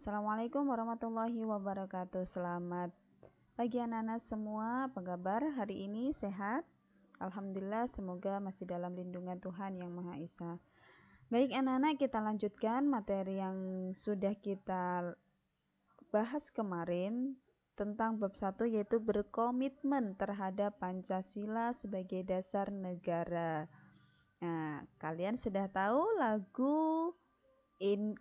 Assalamualaikum warahmatullahi wabarakatuh. Selamat pagi anak-anak semua. Apa kabar hari ini? Sehat? Alhamdulillah, semoga masih dalam lindungan Tuhan Yang Maha Esa. Baik anak-anak, kita lanjutkan materi yang sudah kita bahas kemarin tentang bab 1, yaitu berkomitmen terhadap Pancasila sebagai dasar negara. Nah, kalian sudah tahu lagu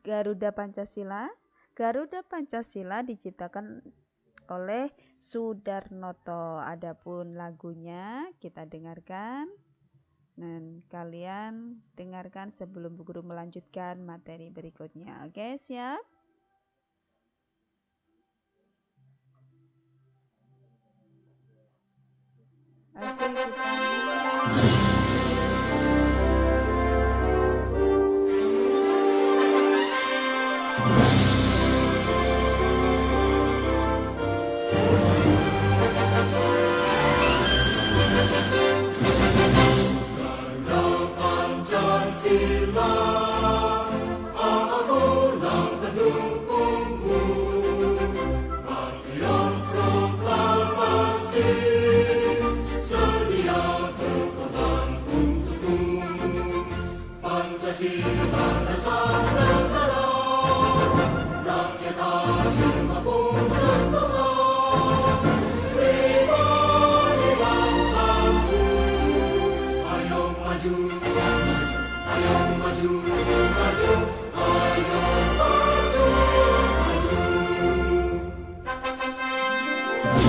Garuda Pancasila? Garuda Pancasila diciptakan oleh Sudarnoto. Adapun lagunya kita dengarkan. Dan kalian dengarkan sebelum Bu Guru melanjutkan materi berikutnya. Oke, siap?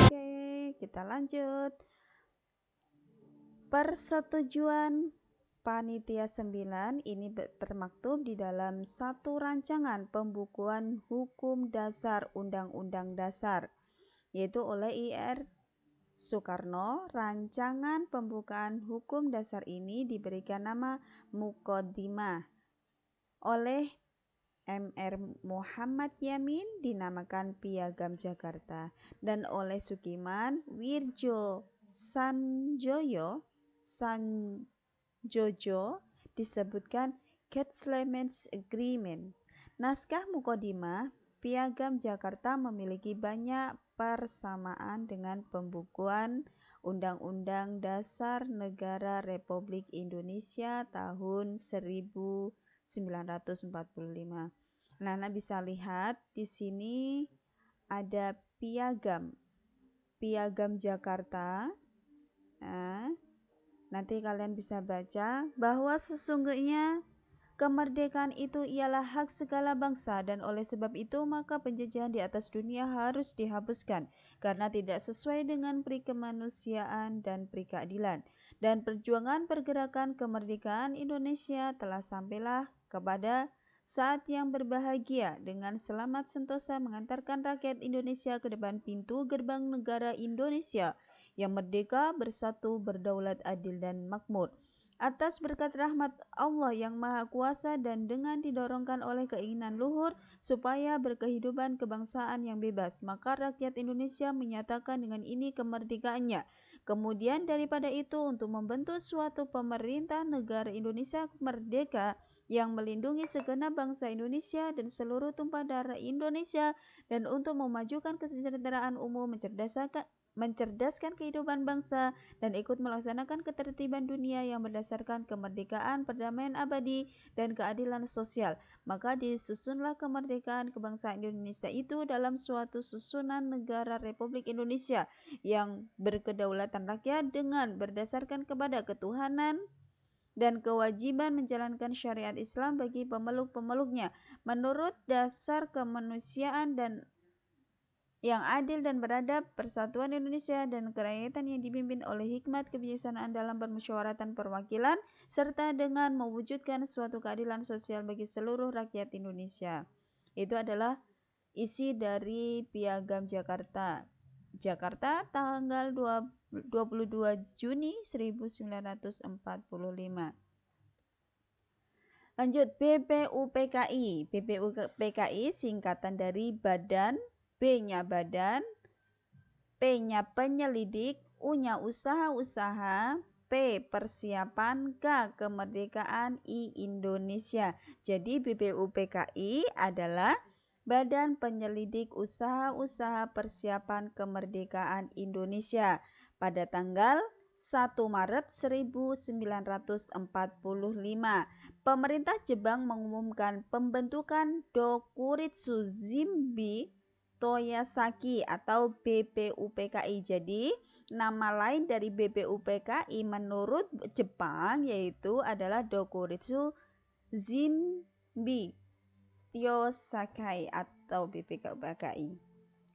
Oke, kita lanjut. Persetujuan Panitia 9 ini termaktub di dalam satu rancangan pembukuan hukum dasar Undang-Undang Dasar, yaitu oleh I.R. Soekarno. Rancangan pembukaan hukum dasar ini diberikan nama Muqaddimah. Oleh M.R. Muhammad Yamin dinamakan Piagam Jakarta, dan oleh Sukiman Wirjo Sanjoyo disebutkan Gentleman's Agreement. Naskah Muqaddimah Piagam Jakarta memiliki banyak persamaan dengan pembukuan Undang-Undang Dasar Negara Republik Indonesia tahun 1945. Nana bisa lihat di sini ada piagam Jakarta. Nah, nanti kalian bisa baca bahwa sesungguhnya kemerdekaan itu ialah hak segala bangsa, dan oleh sebab itu maka penjajahan di atas dunia harus dihapuskan karena tidak sesuai dengan peri kemanusiaan dan peri keadilan. Dan perjuangan pergerakan kemerdekaan Indonesia telah sampailah kepada saat yang berbahagia dengan selamat sentosa mengantarkan rakyat Indonesia ke depan pintu gerbang negara Indonesia yang merdeka, bersatu, berdaulat, adil, dan makmur. Atas berkat rahmat Allah yang Maha Kuasa dan dengan didorongkan oleh keinginan luhur supaya berkehidupan kebangsaan yang bebas, maka rakyat Indonesia menyatakan dengan ini kemerdekaannya. Kemudian daripada itu, untuk membentuk suatu pemerintah negara Indonesia merdeka yang melindungi segenap bangsa Indonesia dan seluruh tumpah darah Indonesia, dan untuk memajukan kesejahteraan umum, mencerdaskan kehidupan bangsa, dan ikut melaksanakan ketertiban dunia yang berdasarkan kemerdekaan, perdamaian abadi, dan keadilan sosial. Maka disusunlah kemerdekaan kebangsaan Indonesia itu dalam suatu susunan negara Republik Indonesia yang berkedaulatan rakyat dengan berdasarkan kepada ketuhanan dan kewajiban menjalankan syariat Islam bagi pemeluk-pemeluknya menurut dasar kemanusiaan dan yang adil dan beradab, persatuan Indonesia dan kerakyatan yang dipimpin oleh hikmat kebijaksanaan dalam permusyawaratan perwakilan, serta dengan mewujudkan suatu keadilan sosial bagi seluruh rakyat Indonesia. Itu adalah isi dari Piagam Jakarta. Jakarta tanggal 22 Juni 1945. Lanjut, BPUPKI. BPUPKI singkatan dari Badan, B-nya Badan, P-nya Penyelidik, U-nya Usaha-usaha, P Persiapan, K Kemerdekaan, I Indonesia. Jadi BPUPKI adalah Badan Penyelidik Usaha-usaha Persiapan Kemerdekaan Indonesia pada tanggal 1 Maret 1945. Pemerintah Jepang mengumumkan pembentukan Dokuritsu Zinbi Toyasaki atau BPUPKI. Jadi, nama lain dari BPUPKI menurut Jepang yaitu adalah Dokuritsu Zinbi Toyasaki atau BPUPKI.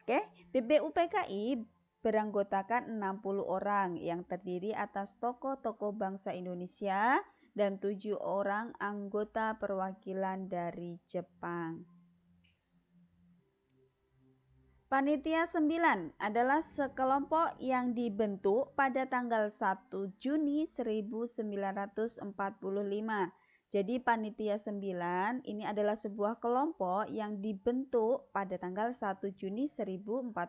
Oke, BPUPKI beranggotakan 60 orang yang terdiri atas tokoh-tokoh bangsa Indonesia dan 7 orang anggota perwakilan dari Jepang. Panitia 9 adalah sekelompok yang dibentuk pada tanggal 1 Juni 1945. Jadi Panitia 9 ini adalah sebuah kelompok yang dibentuk pada tanggal 1 Juni 1945.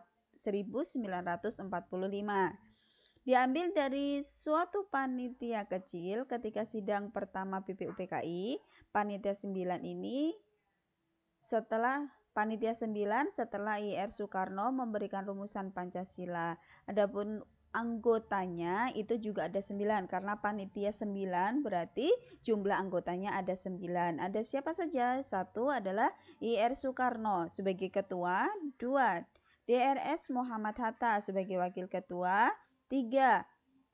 Diambil dari suatu panitia kecil ketika sidang pertama BPUPKI. Panitia 9 ini setelah IR Soekarno memberikan rumusan Pancasila. Adapun anggotanya itu juga ada 9 karena panitia 9 berarti jumlah anggotanya ada 9. Ada siapa saja? 1 adalah IR Soekarno sebagai ketua, 2 DRS Muhammad Hatta sebagai wakil ketua, 3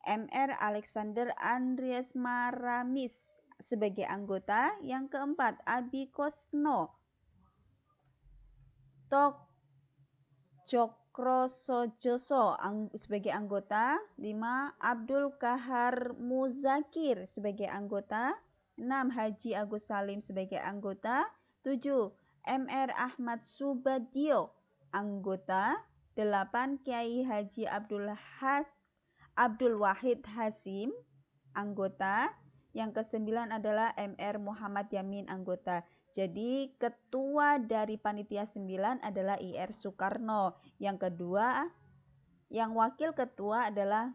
MR Alexander Andreas Maramis sebagai anggota, yang keempat Abi Kosno Tok Cokrosojoso sebagai anggota, 5 Abdul Kahar Muzakir sebagai anggota, 6 Haji Agus Salim sebagai anggota, 7 MR Ahmad Subadio anggota, 8 Kiai Haji Abdul Wahid Hasim anggota, yang ke-9 adalah MR Muhammad Yamin anggota. Jadi ketua dari panitia 9 adalah IR Soekarno. Yang kedua, yang wakil ketua adalah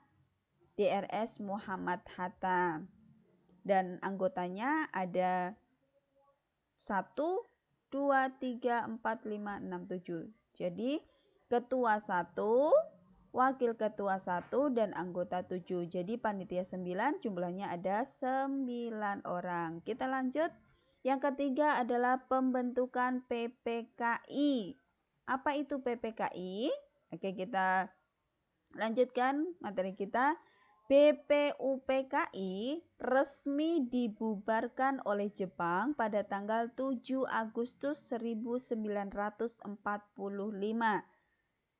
DRS Muhammad Hatta. Dan anggotanya ada 1, 2, 3, 4, 5, 6, 7. Jadi ketua 1, wakil ketua 1, dan anggota 7. Jadi panitia 9 jumlahnya ada 9 orang. Kita lanjut. Yang ketiga adalah pembentukan PPKI. Apa itu PPKI? Oke, kita lanjutkan materi kita. BPUPKI resmi dibubarkan oleh Jepang pada tanggal 7 Agustus 1945.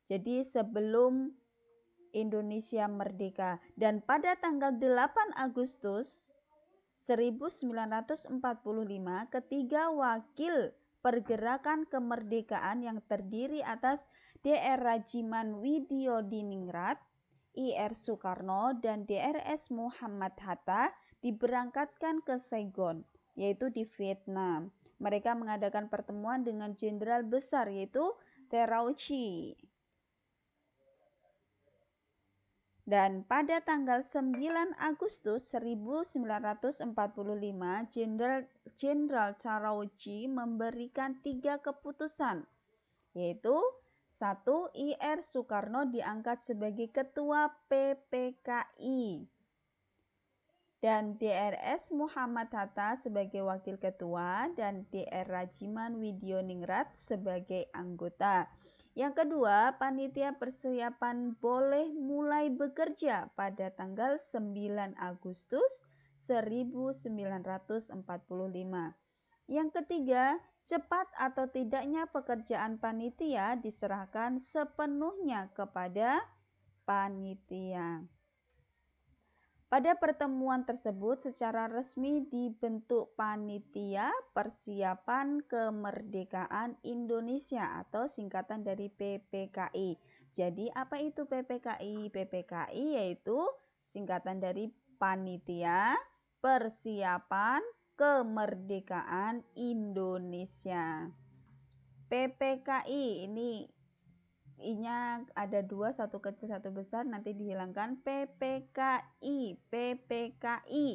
Jadi sebelum Indonesia merdeka. Dan pada tanggal 8 Agustus 1945, ketiga wakil pergerakan kemerdekaan yang terdiri atas DR Rajiman Widyodiningrat, IR Soekarno, dan DRS Muhammad Hatta diberangkatkan ke Saigon, yaitu di Vietnam. Mereka mengadakan pertemuan dengan jenderal besar yaitu Terauchi. Dan pada tanggal 9 Agustus 1945, Jenderal Terauchi memberikan 3 keputusan, yaitu 1. IR Soekarno diangkat sebagai ketua PPKI dan DRS Muhammad Hatta sebagai wakil ketua dan DR Rajiman Widyodiningrat sebagai anggota. Yang kedua, panitia persiapan boleh mulai bekerja pada tanggal 9 Agustus 1945. Yang ketiga, cepat atau tidaknya pekerjaan panitia diserahkan sepenuhnya kepada panitia. Pada pertemuan tersebut secara resmi dibentuk Panitia Persiapan Kemerdekaan Indonesia atau singkatan dari PPKI. Jadi apa itu PPKI? PPKI yaitu singkatan dari Panitia Persiapan Kemerdekaan Indonesia. PPKI ini I-nya ada 2, satu kecil satu besar, nanti dihilangkan. PPKI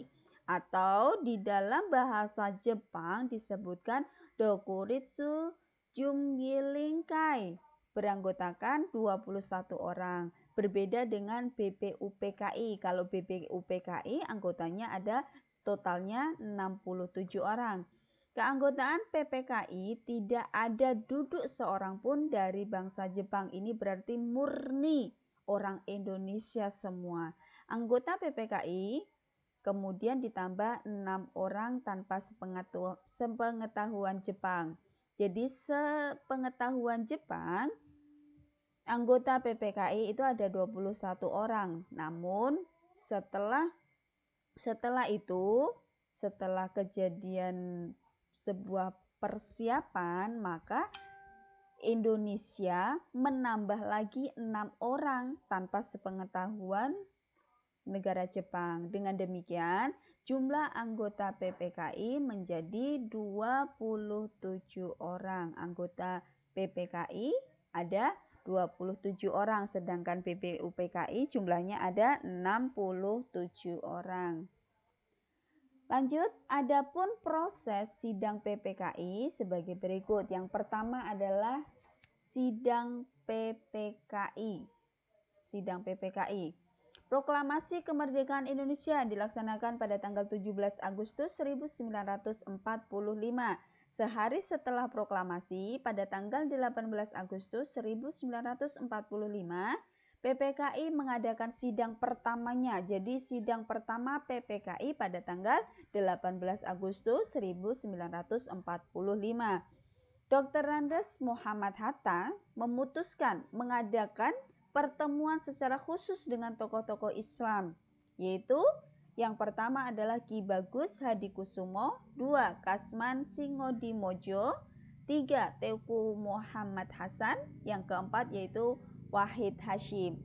atau di dalam bahasa Jepang disebutkan Dokuritsu Junggilingkai beranggotakan 21 orang. Berbeda dengan BPUPKI. Kalau BPUPKI anggotanya ada totalnya 67 orang. Keanggotaan PPKI tidak ada duduk seorang pun dari bangsa Jepang. Ini berarti murni orang Indonesia semua. Anggota PPKI kemudian ditambah 6 orang tanpa sepengetahuan Jepang. Jadi sepengetahuan Jepang, anggota PPKI itu ada 21 orang. Namun setelah kejadian sebuah persiapan, maka Indonesia menambah lagi 6 orang tanpa sepengetahuan negara Jepang. Dengan demikian, jumlah anggota PPKI menjadi 27 orang. Anggota PPKI ada 27 orang, sedangkan BPUPKI jumlahnya ada 67 orang. Lanjut, adapun proses sidang PPKI sebagai berikut. Yang pertama adalah sidang PPKI. Sidang PPKI. Proklamasi Kemerdekaan Indonesia dilaksanakan pada tanggal 17 Agustus 1945. Sehari setelah proklamasi, pada tanggal 18 Agustus 1945, PPKI mengadakan sidang pertamanya. Jadi sidang pertama PPKI pada tanggal 18 Agustus 1945. Dr. Andes Muhammad Hatta memutuskan mengadakan pertemuan secara khusus dengan tokoh-tokoh Islam, yaitu yang pertama adalah Ki Bagus Hadikusumo, 2. Kasman Singodimojo, 3. Teuku Muhammad Hasan, yang keempat yaitu Wahid Hashim.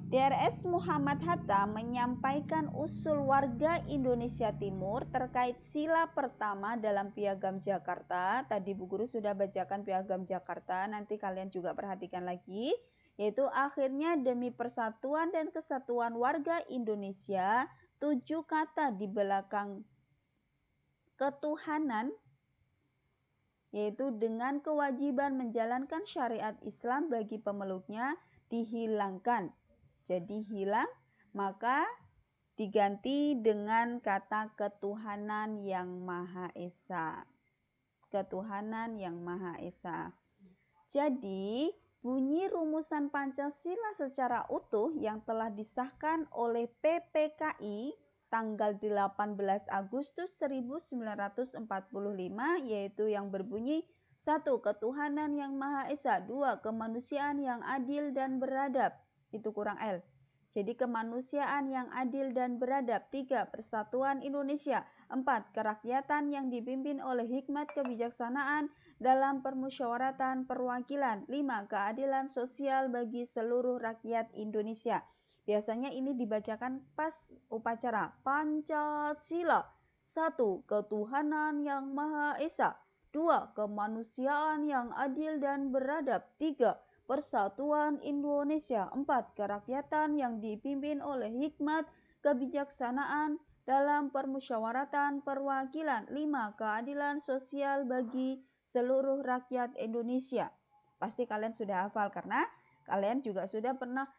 DRS Muhammad Hatta menyampaikan usul warga Indonesia Timur terkait sila pertama dalam Piagam Jakarta. Tadi Bu Guru sudah bacakan Piagam Jakarta, nanti kalian juga perhatikan lagi, yaitu akhirnya demi persatuan dan kesatuan warga Indonesia, 7 kata di belakang ketuhanan, yaitu dengan kewajiban menjalankan syariat Islam bagi pemeluknya, dihilangkan. Jadi hilang, maka diganti dengan kata ketuhanan yang Maha Esa. Ketuhanan yang Maha Esa. Jadi, bunyi rumusan Pancasila secara utuh yang telah disahkan oleh PPKI tanggal 18 Agustus 1945, yaitu yang berbunyi 1. Ketuhanan yang Maha Esa, 2. Kemanusiaan yang adil dan beradab. Itu kurang L. Jadi kemanusiaan yang adil dan beradab. 3. Persatuan Indonesia. 4. Kerakyatan yang dipimpin oleh hikmat kebijaksanaan dalam permusyawaratan perwakilan. 5. Keadilan sosial bagi seluruh rakyat Indonesia. Biasanya ini dibacakan pas upacara. Pancasila. 1. Ketuhanan yang Maha Esa. 2. Kemanusiaan yang adil dan beradab. 3. Persatuan Indonesia. 4. Kerakyatan yang dipimpin oleh hikmat kebijaksanaan dalam permusyawaratan perwakilan. 5. Keadilan sosial bagi seluruh rakyat Indonesia. Pasti kalian sudah hafal karena kalian juga sudah pernah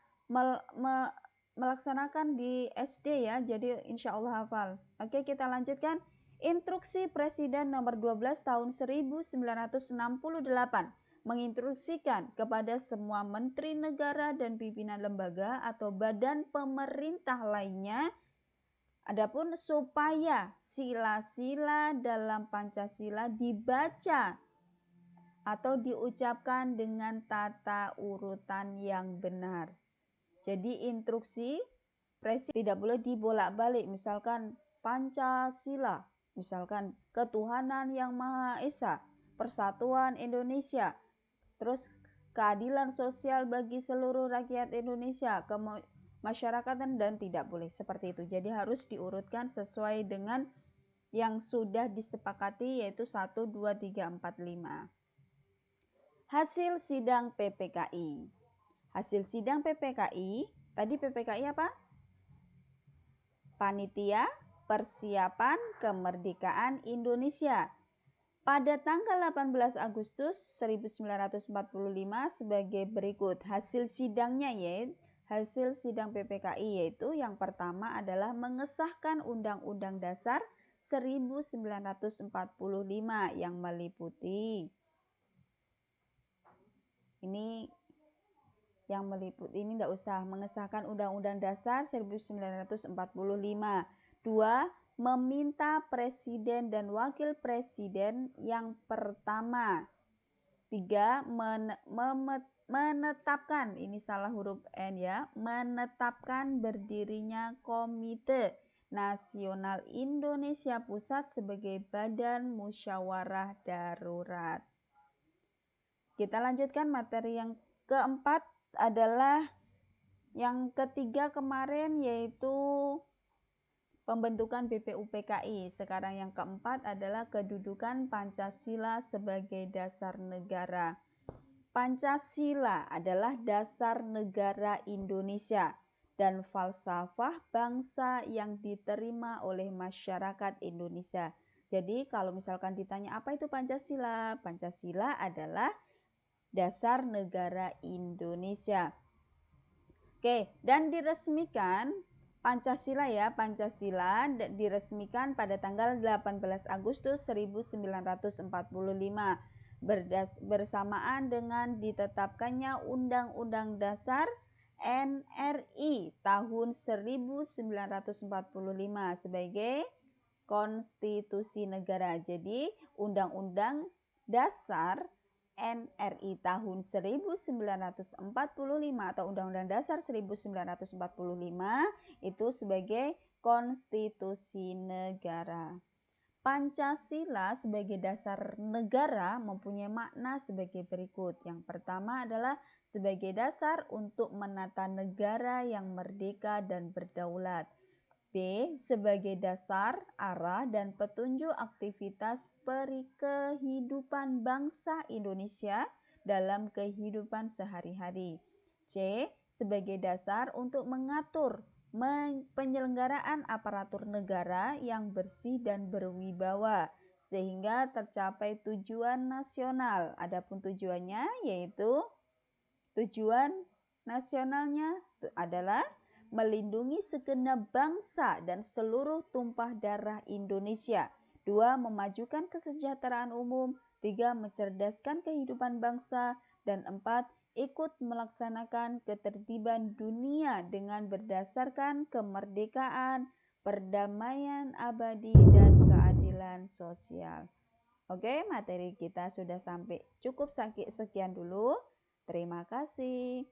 melaksanakan di SD ya. Jadi insya Allah hafal. Oke, kita lanjutkan. Instruksi Presiden nomor 12 tahun 1968 menginstruksikan kepada semua menteri negara dan pimpinan lembaga atau badan pemerintah lainnya, adapun supaya sila-sila dalam Pancasila dibaca atau diucapkan dengan tata urutan yang benar. Jadi instruksi Presiden tidak boleh dibolak-balik, misalkan Pancasila, misalkan ketuhanan yang Maha Esa, persatuan Indonesia, terus keadilan sosial bagi seluruh rakyat Indonesia, kemasyarakatan, dan tidak boleh seperti itu. Jadi harus diurutkan sesuai dengan yang sudah disepakati, yaitu 1, 2, 3, 4, 5. Hasil sidang PPKI. Hasil sidang PPKI, tadi PPKI apa? Panitia Persiapan Kemerdekaan Indonesia. pada tanggal 18 Agustus 1945 sebagai berikut. Hasil sidangnya hasil sidang PPKI yaitu yang pertama adalah mengesahkan Undang-Undang Dasar 1945 yang meliputi ini tidak usah mengesahkan Undang-Undang Dasar 1945. 2. Meminta Presiden dan Wakil Presiden yang pertama. 3. Menetapkan, ini salah huruf N ya, menetapkan berdirinya Komite Nasional Indonesia Pusat sebagai Badan Musyawarah Darurat. Kita lanjutkan materi yang keempat adalah yang ketiga kemarin yaitu pembentukan BPUPKI. Sekarang yang keempat adalah kedudukan Pancasila sebagai dasar negara. Pancasila adalah dasar negara Indonesia dan falsafah bangsa yang diterima oleh masyarakat Indonesia. Jadi kalau misalkan ditanya apa itu Pancasila? Pancasila adalah dasar negara Indonesia. Oke, dan diresmikan Pancasila diresmikan pada tanggal 18 Agustus 1945 bersamaan dengan ditetapkannya Undang-Undang Dasar NRI tahun 1945 sebagai konstitusi negara. Jadi, Undang-Undang Dasar NRI tahun 1945 atau Undang-Undang Dasar 1945 itu sebagai konstitusi negara. Pancasila sebagai dasar negara mempunyai makna sebagai berikut. Yang pertama adalah sebagai dasar untuk menata negara yang merdeka dan berdaulat. B. Sebagai dasar, arah, dan petunjuk aktivitas kehidupan bangsa Indonesia dalam kehidupan sehari-hari. C. Sebagai dasar untuk mengatur penyelenggaraan aparatur negara yang bersih dan berwibawa sehingga tercapai tujuan nasional. Adapun tujuannya yaitu tujuan nasionalnya adalah melindungi segenap bangsa dan seluruh tumpah darah Indonesia. 2. Memajukan kesejahteraan umum. 3. Mencerdaskan kehidupan bangsa. Dan 4. Ikut melaksanakan ketertiban dunia dengan berdasarkan kemerdekaan, perdamaian abadi, dan keadilan sosial. Oke, materi kita sudah sampai cukup sekian dulu. Terima kasih.